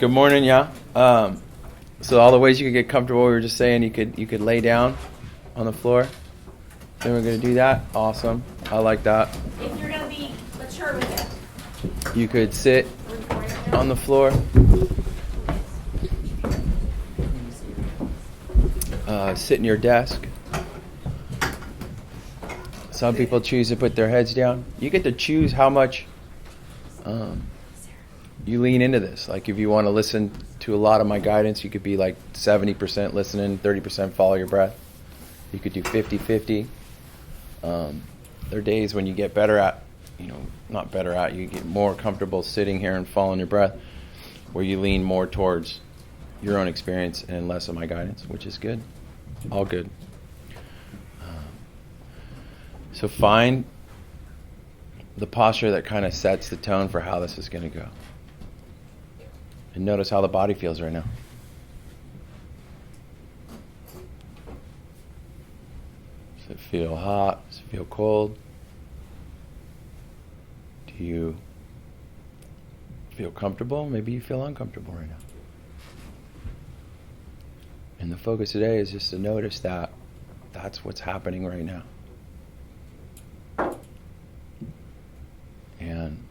Good morning, yeah. So all the ways you could get comfortable, we were just saying you could lay down on the floor. Then we're gonna do that. Awesome. I like that. If you're gonna be mature with it. You could sit on the floor. Sit in your desk. Some people choose to put their heads down. You get to choose how much you lean into this. Like if you want to listen to a lot of my guidance, you could be like 70% listening, 30% follow your breath. You could do 50-50. There are days when you get better at, not better at, you get more comfortable sitting here and following your breath, where you lean more towards your own experience and less of my guidance, which is good. All good. So find the posture that kind of sets the tone for how this is going to go. And notice how the body feels right now. Does it feel hot? Does it feel cold? Do you feel comfortable? Maybe you feel uncomfortable right now. And the focus today is just to notice that that's what's happening right now. And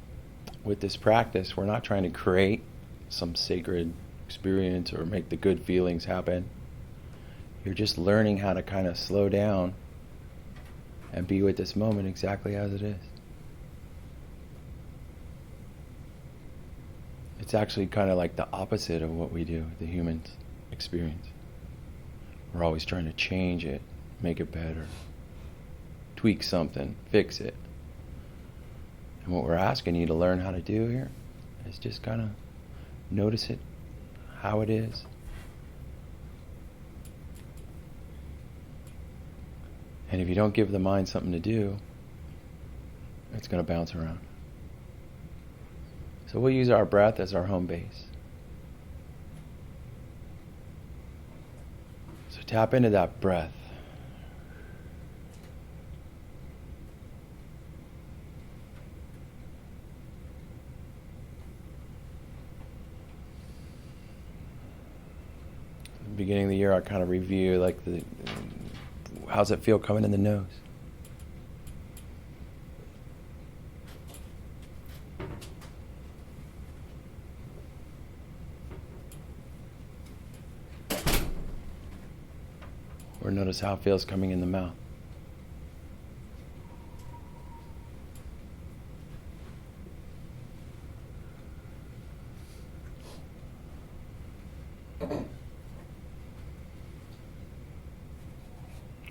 with this practice, we're not trying to create some sacred experience or make the good feelings happen. You're just learning how to kind of slow down and be with this moment exactly as it is. It's actually kind of like the opposite of what we do, the humans experience. We're always trying to change it, make it better, tweak something, fix it. And what we're asking you to learn how to do here is just kind of notice it, how it is. And if you don't give the mind something to do, it's going to bounce around. So we'll use our breath as our home base. So tap into that breath. Beginning of the year, I kind of review like how's it feel coming in the nose. Or notice how it feels coming in the mouth.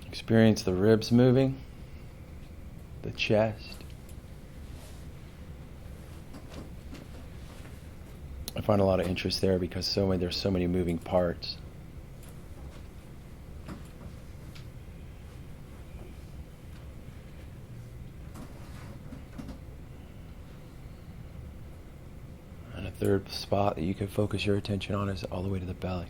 Experience the ribs moving, the chest. I find a lot of interest there because there's so many moving parts. And a third spot that you can focus your attention on is all the way to the belly.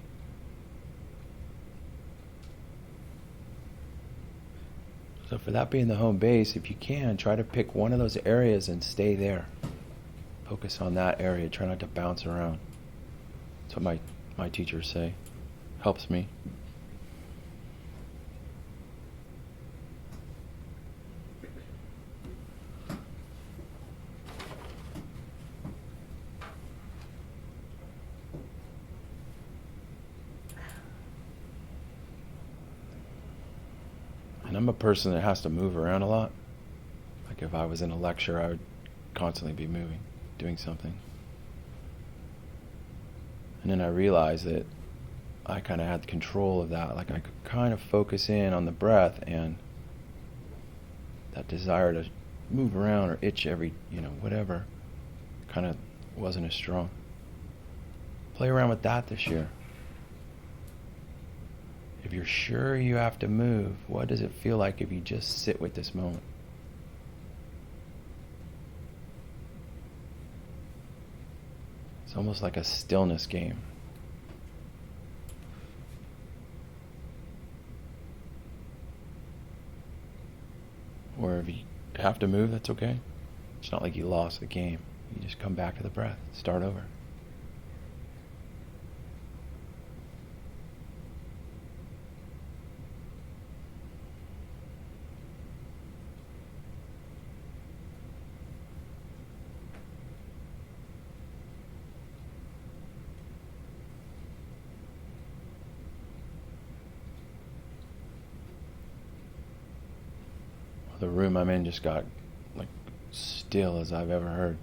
So for that being the home base, if you can, try to pick one of those areas and stay there. Focus on that area. Try not to bounce around. That's what my teachers say. Helps me. And I'm a person that has to move around a lot. Like if I was in a lecture, I would constantly be moving, doing something. And then I realized that I kind of had control of that. Like I could kind of focus in on the breath, and that desire to move around or itch every, whatever, kind of wasn't as strong. Play around with that this year. If you're sure you have to move, what does it feel like if you just sit with this moment? It's almost like a stillness game. Or if you have to move, that's okay. It's not like you lost the game. You just come back to the breath, start over. The room I'm in just got like still as I've ever heard.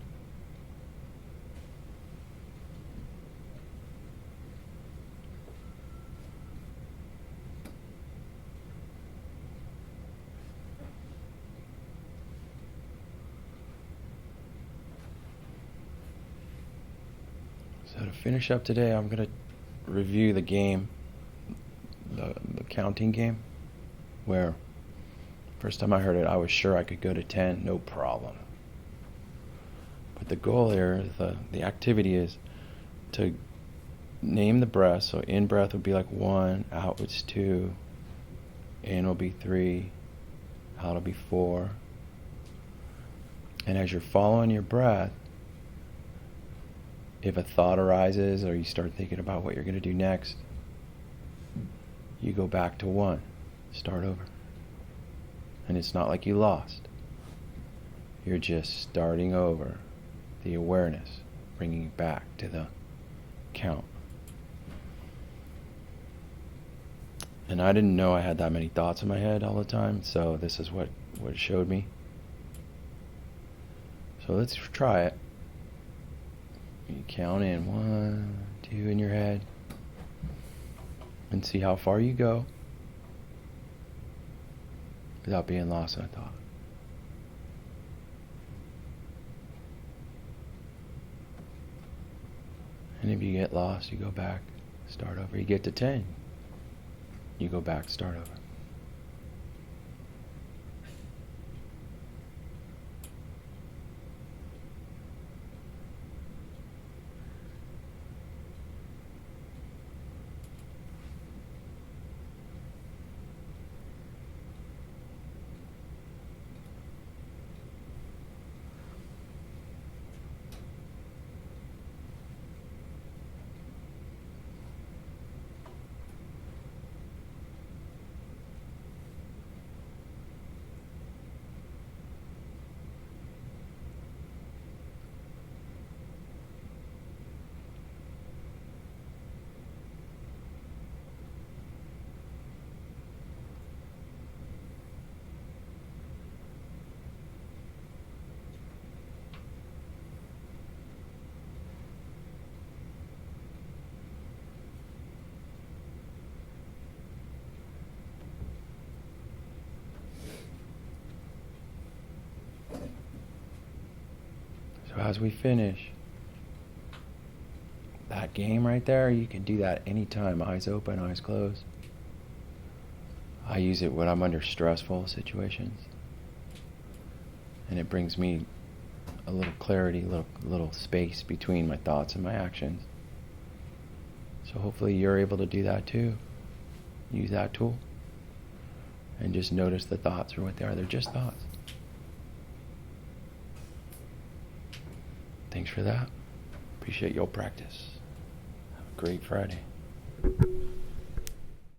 So to finish up today, I'm going to review the game, the counting game, where first time I heard it, I was sure I could go to 10, no problem. But the goal here, the activity is to name the breath. So in breath would be like 1, out was 2, in will be 3, out will be 4. And as you're following your breath, if a thought arises or you start thinking about what you're going to do next, you go back to 1, start over. And it's not like you lost. You're just starting over the awareness, bringing it back to the count. And I didn't know I had that many thoughts in my head all the time, so this is what it showed me. So let's try it. You count in 1, 2 in your head and see how far you go without being lost in a thought. And if you get lost, you go back, start over. You get to 10, you go back, start over. So as we finish that game right there, you can do that anytime, eyes open, eyes closed. I use it when I'm under stressful situations, and it brings me a little clarity, little space between my thoughts and my actions. So hopefully you're able to do that too. Use that tool and just notice the thoughts for what they are. They're just thoughts. Thanks for that. Appreciate your practice. Have a great Friday.